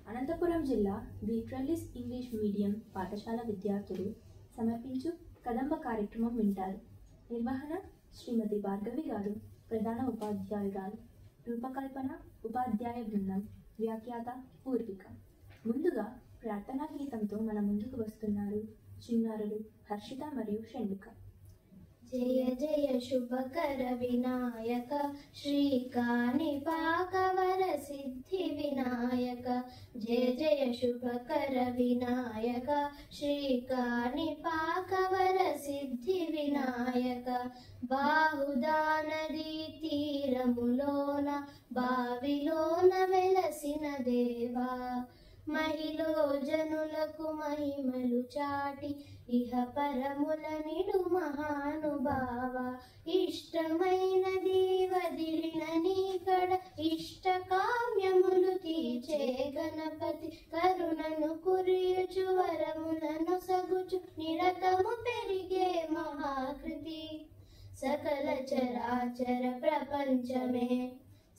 అనంతపురం జిల్లా the trellis English medium పాఠశాల విద్యార్థులు సమర్పించు కదంబ కార్యక్రమం వింటారు. నిర్వహణ శ్రీమతి భార్గవి గారు, ప్రధాన ఉపాధ్యాయురాలు. రూపకల్పన ఉపాధ్యాయ బృందం, వ్యాఖ్యాత పూర్విక. ముందుగా ప్రార్థనా గీతంతో మన ముందుకు వస్తున్నారు చిన్నారులు హర్షిత మరియు షణ్మిక. జయ జయ శుభకర వినాయక శ్రీకాణిపాకవర సిద్ధి వినాయక. జయ జయ శుభకర వినాయక శ్రీకాణిపాకవర సిద్ధి వినాయక. బాహుదా నదీ తీరములోన బావిలోన వెలసిన దేవా, మహిలో జనులకు మహిమలు చాటి ఇహ పరముల నిడు మహానుభావ. ఇష్టమైనది వదిలిన నీకడ ఇష్ట కామ్యములు తీర్చే గణపతి. కరుణను కురియుచు వరములను సగుచు నిరతము పెరిగే మహాకృతి. సకల చరాచర ప్రపంచమే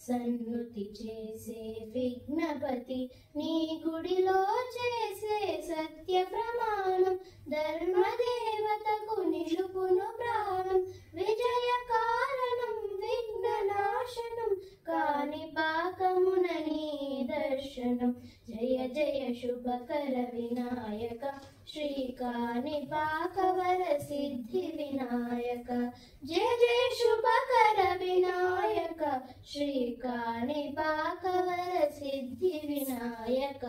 సన్నుతి చేసే విఘ్నపతి. నీ గుడిలో చేసే సత్య ప్రమాణం ధర్మదేవతకు నిలుపును ప్రాణం. విజయ కారణం విఘ్ననాశనం కాణిపాకమున నీ దర్శనం. జయ జయ శుభకర వినాయక శ్రీకాణిపాకవర సిద్ధి వినాయక. జయ జయ శుభకర వినాయక శ్రీకాణిపాకవర సిద్ధి వినాయక.